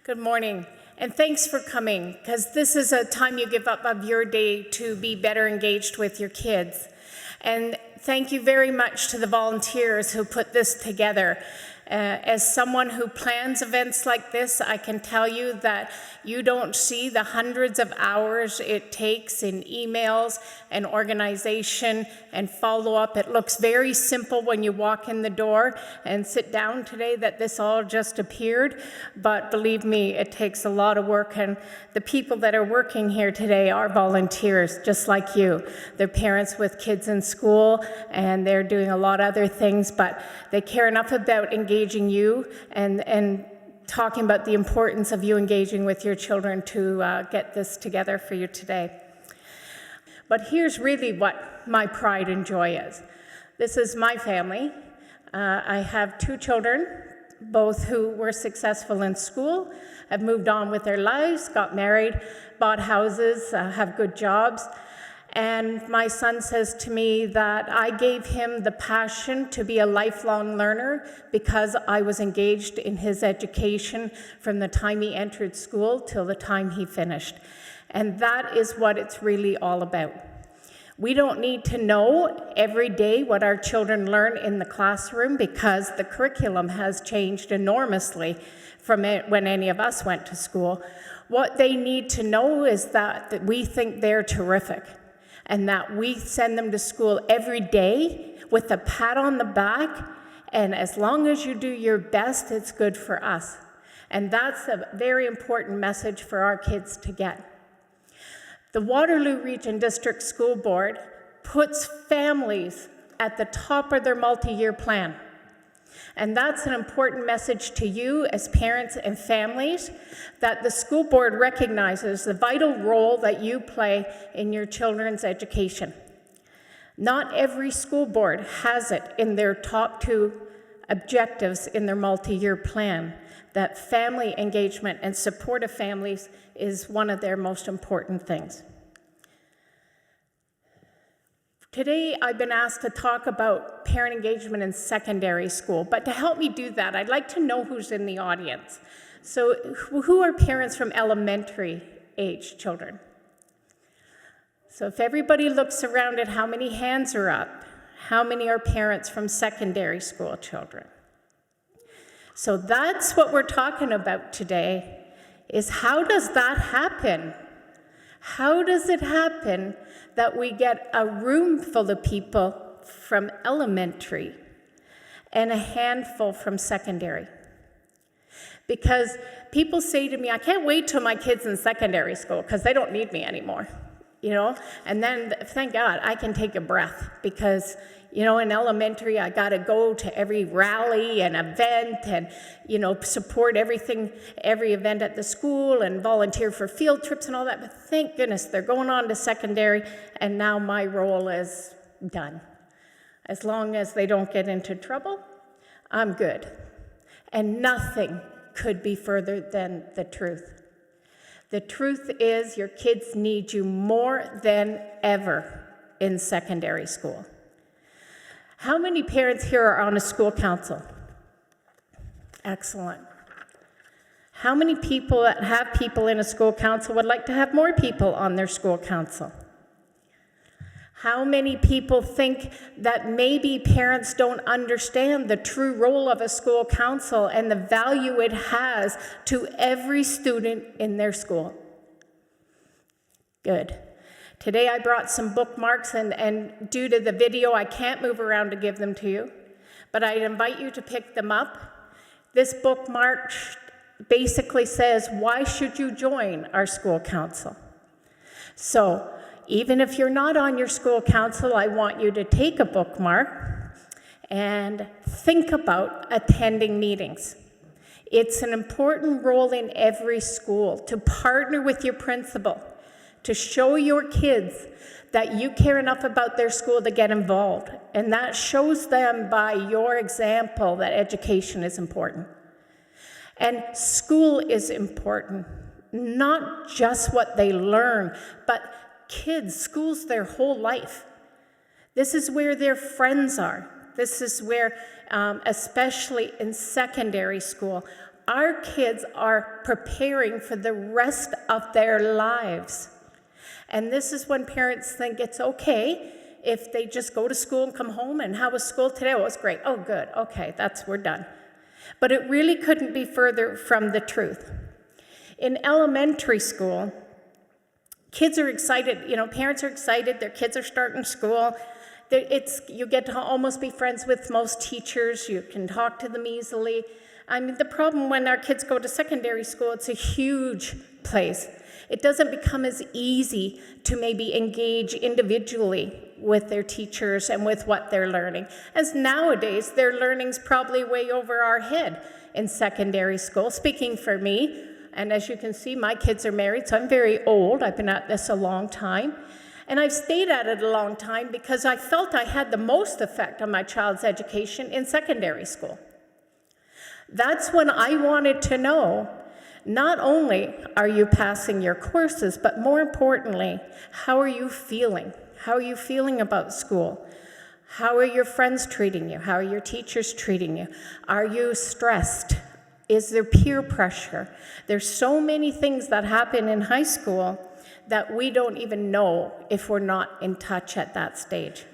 Good morning, and thanks for coming, because this is a time you give up of your day to be better engaged with your kids. And thank you very much to the volunteers who put this together. As someone who plans events like this, I can tell you that you don't see the hundreds of hours it takes in emails and organization and follow-up. It looks very simple when you walk in the door and sit down today that this all just appeared, but believe me, it takes a lot of work, and the people that are working here today are volunteers, just like you. They're parents with kids in school, and they're doing a lot of other things, but they care enough about engaging you and talking about the importance of you engaging with your children to get this together for you today. But here's really what my pride and joy is. This is my family. I have 2 children, both who were successful in school, have moved on with their lives, got married, bought houses, have good jobs. And my son says to me that I gave him the passion to be a lifelong learner because I was engaged in his education from the time he entered school till the time he finished. And that is what it's really all about. We don't need to know every day what our children learn in the classroom because the curriculum has changed enormously from when any of us went to school. What they need to know is that we think they're terrific, and that we send them to school every day with a pat on the back, and as long as you do your best, it's good for us. And that's a very important message for our kids to get. The Waterloo Region District School Board puts families at the top of their multi-year plan. And that's an important message to you as parents and families, that the school board recognizes the vital role that you play in your children's education. Not every school board has it in their top 2 objectives in their multi-year plan, that family engagement and support of families is one of their most important things. Today, I've been asked to talk about parent engagement in secondary school, but to help me do that, I'd like to know who's in the audience. So who are parents from elementary age children? So if everybody looks around at how many hands are up, how many are parents from secondary school children? So that's what we're talking about today, is how does that happen? How does it happen that we get a room full of people from elementary and a handful from secondary? Because people say to me, I can't wait till my kids in secondary school because they don't need me anymore, you know? And then, thank God, I can take a breath because, you know, in elementary, I got to go to every rally and event and, you know, support everything, every event at the school and volunteer for field trips and all that. But thank goodness they're going on to secondary, and now my role is done. As long as they don't get into trouble, I'm good. And nothing could be further than the truth. The truth is your kids need you more than ever in secondary school. How many parents here are on a school council? Excellent. How many people that have people in a school council would like to have more people on their school council? How many people think that maybe parents don't understand the true role of a school council and the value it has to every student in their school? Good. Today I brought some bookmarks, and due to the video, I can't move around to give them to you, but I invite you to pick them up. This bookmark basically says, why should you join our school council? So even if you're not on your school council, I want you to take a bookmark and think about attending meetings. It's an important role in every school to partner with your principal, to show your kids that you care enough about their school to get involved. And that shows them by your example that education is important. And school is important, not just what they learn, but kids, school's their whole life. This is where their friends are. This is where, especially in secondary school, Our kids are preparing for the rest of their lives. And this is when parents think it's okay if they just go to school and come home and how was school today? Oh, it was great. Oh, good. Okay, we're done. But it really couldn't be further from the truth. In elementary school, kids are excited, parents are excited, their kids are starting school. You get to almost be friends with most teachers, you can talk to them easily. I mean, the problem when our kids go to secondary school, it's a huge place. It doesn't become as easy to maybe engage individually with their teachers and with what they're learning, as nowadays their learning's probably way over our head in secondary school. Speaking for me, and as you can see, my kids are married, so I'm very old. I've been at this a long time. And I've stayed at it a long time because I felt I had the most effect on my child's education in secondary school. That's when I wanted to know, not only are you passing your courses, but more importantly, how are you feeling? How are you feeling about school? How are your friends treating you? How are your teachers treating you? Are you stressed? Is there peer pressure? There's so many things that happen in high school that we don't even know if we're not in touch at that stage.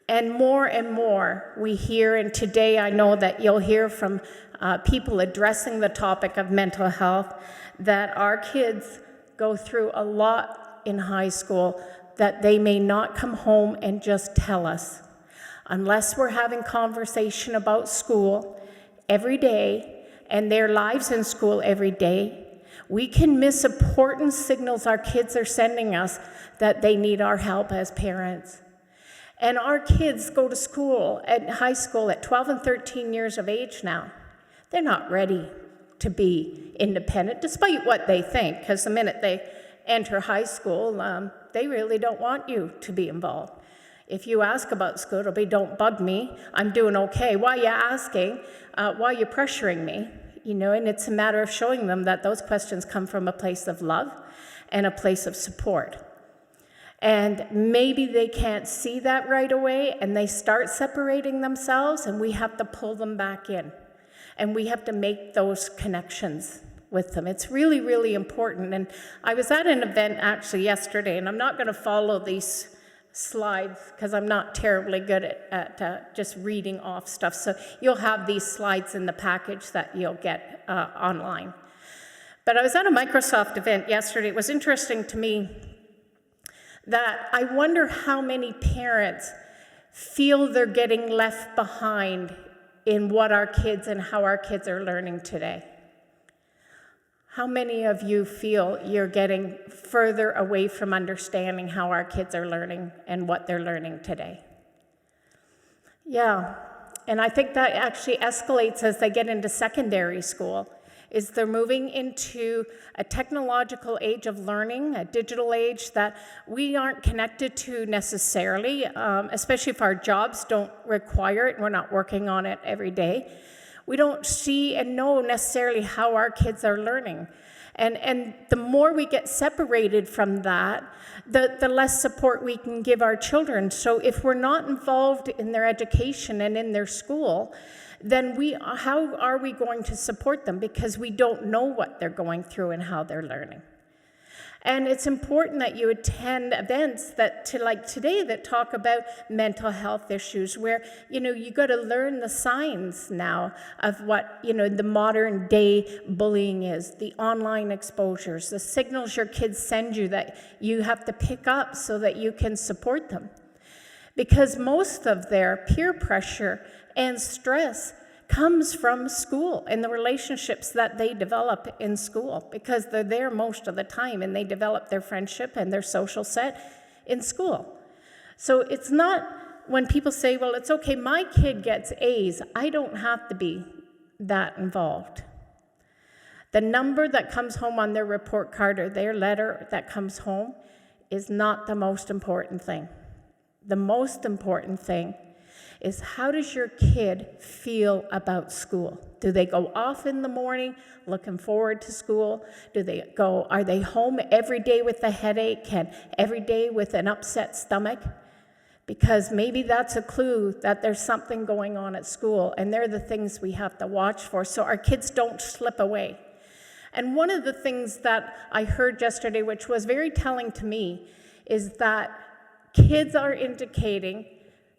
And more we hear, and today I know that you'll hear from people addressing the topic of mental health, that our kids go through a lot in high school that they may not come home and just tell us. Unless we're having conversation about school every day and their lives in school every day, we can miss important signals our kids are sending us that they need our help as parents. And our kids go to school, at high school, at 12 and 13 years of age now. They're not ready to be independent, despite what they think, because the minute they enter high school, they really don't want you to be involved. If you ask about school, it'll be, don't bug me, I'm doing okay. Why are you asking? Why are you pressuring me? And it's a matter of showing them that those questions come from a place of love and a place of support. And maybe they can't see that right away, and they start separating themselves, and we have to pull them back in. And we have to make those connections with them. It's really, really important. And I was at an event actually yesterday, and I'm not going to follow these slides because I'm not terribly good at just reading off stuff. So you'll have these slides in the package that you'll get online. But I was at a Microsoft event yesterday. It was interesting to me that I wonder how many parents feel they're getting left behind in what our kids and how our kids are learning today. How many of you feel you're getting further away from understanding how our kids are learning and what they're learning today? Yeah, and I think that actually escalates as they get into secondary school, is they're moving into a technological age of learning, a digital age that we aren't connected to necessarily, especially if our jobs don't require it and we're not working on it every day. We don't see and know necessarily how our kids are learning. And the more we get separated from that, the less support we can give our children. So if we're not involved in their education and in their school, then how are we going to support them? Because we don't know what they're going through and how they're learning. And it's important that you attend events like today that talk about mental health issues, where, you got to learn the signs now of what, the modern day bullying is, the online exposures, the signals your kids send you that you have to pick up so that you can support them. Because most of their peer pressure and stress comes from school and the relationships that they develop in school, because they're there most of the time and they develop their friendship and their social set in school. So it's not when people say, well, it's okay, my kid gets A's, I don't have to be that involved. The number that comes home on their report card or their letter that comes home is not the most important thing. The most important thing is, how does your kid feel about school? Do they go off in the morning looking forward to school? Are they home every day with a headache and every day with an upset stomach? because maybe that's a clue that there's something going on at school, and they're the things we have to watch for so our kids don't slip away. And one of the things that I heard yesterday, which was very telling to me, is that kids are indicating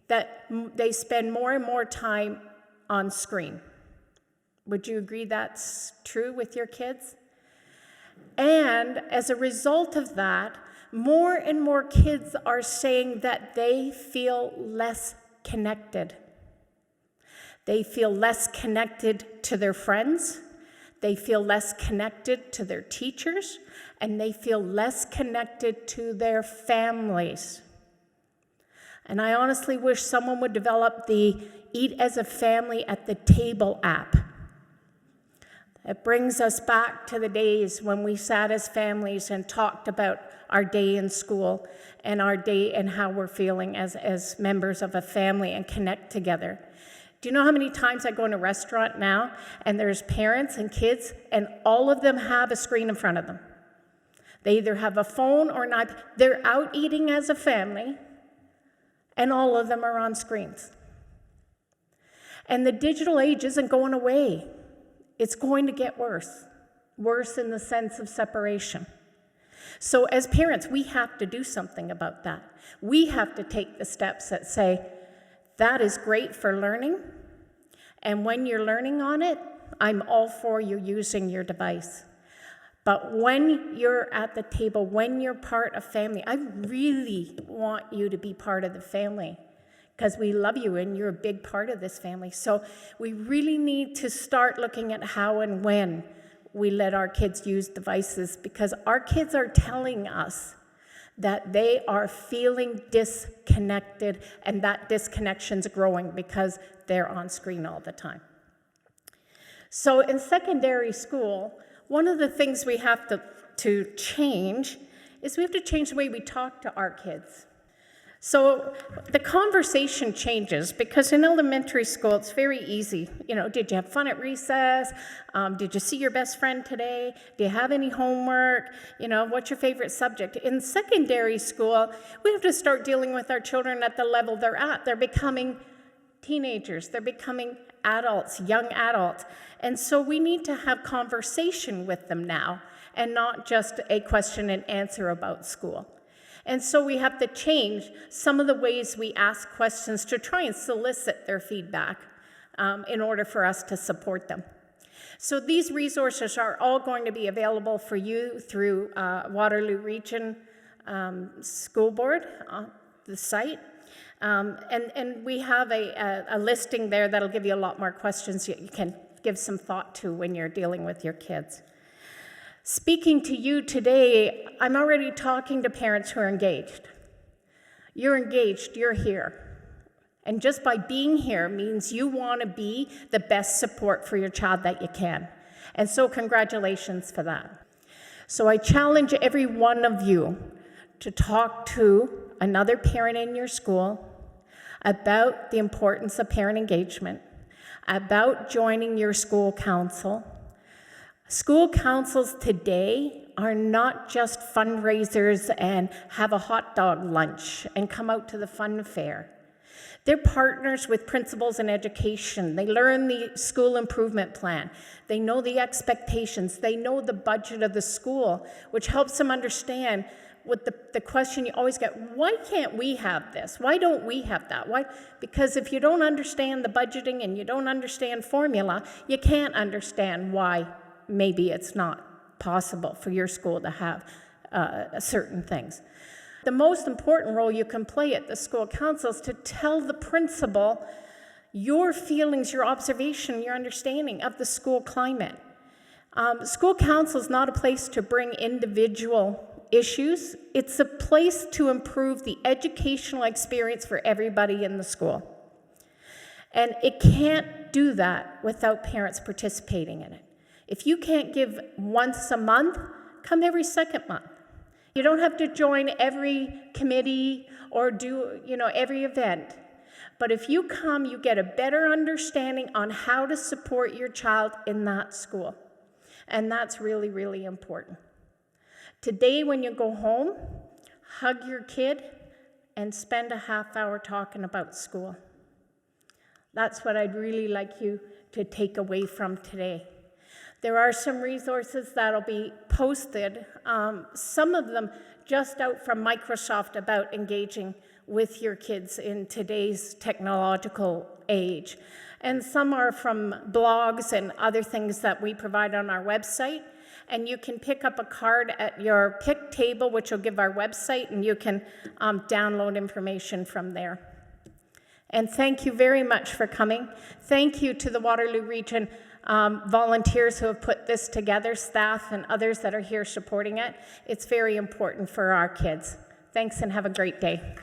that they spend more and more time on screen. Would you agree that's true with your kids? And as a result of that, more and more kids are saying that they feel less connected. They feel less connected to their friends, they feel less connected to their teachers, and they feel less connected to their families. And I honestly wish someone would develop the Eat as a Family at the Table app. It brings us back to the days when we sat as families and talked about our day in school and our day and how we're feeling as members of a family and connect together. Do you know how many times I go in a restaurant now and there's parents and kids and all of them have a screen in front of them? They either have a phone or an iPad. They're out eating as a family and all of them are on screens. And the digital age isn't going away. It's going to get worse in the sense of separation. So as parents, we have to do something about that. We have to take the steps that say, that is great for learning, and when you're learning on it, I'm all for you using your device. But when you're at the table, when you're part of family, I really want you to be part of the family because we love you and you're a big part of this family. So we really need to start looking at how and when we let our kids use devices, because our kids are telling us that they are feeling disconnected, and that disconnection's growing because they're on screen all the time. So in secondary school, one of the things we have to change is we have to change the way we talk to our kids. So the conversation changes, because in elementary school, it's very easy. You know, did you have fun at recess? Did you see your best friend today? Do you have any homework? You know, what's your favorite subject? In secondary school, we have to start dealing with our children at the level they're at. They're becoming teenagers. They're becoming adults, young adults. And so we need to have conversation with them now, and not just a question and answer about school. And so we have to change some of the ways we ask questions to try and solicit their feedback in order for us to support them. So these resources are all going to be available for you through Waterloo Region School Board, the site. And we have a listing there that'll give you a lot more questions you can give some thought to when you're dealing with your kids. Speaking to you today, I'm already talking to parents who are engaged. You're engaged, you're here. And just by being here means you want to be the best support for your child that you can. And so congratulations for that. So I challenge every one of you to talk to another parent in your school about the importance of parent engagement, about joining your school council. School councils today are not just fundraisers and have a hot dog lunch and come out to the fun fair. They're partners with principals in education. They learn the school improvement plan. They know the expectations. They know the budget of the school, which helps them understand what the question you always get, why can't we have this? Why don't we have that? Why? Because if you don't understand the budgeting and you don't understand formula, you can't understand why maybe it's not possible for your school to have certain things. The most important role you can play at the school council is to tell the principal your feelings, your observation, your understanding of the school climate. School council is not a place to bring individual issues. It's a place to improve the educational experience for everybody in the school. And it can't do that without parents participating in it. If you can't give once a month, come every second month. You don't have to join every committee or do, every event. But if you come, you get a better understanding on how to support your child in that school. And that's really, really important. Today, when you go home, hug your kid, and spend a half hour talking about school. That's what I'd really like you to take away from today. There are some resources that'll be posted, some of them just out from Microsoft about engaging with your kids in today's technological age. And some are from blogs and other things that we provide on our website. And you can pick up a card at your pick table, which will give our website, and you can download information from there. And thank you very much for coming. Thank you to the Waterloo Region volunteers who have put this together, staff and others that are here supporting it. It's very important for our kids. Thanks and have a great day.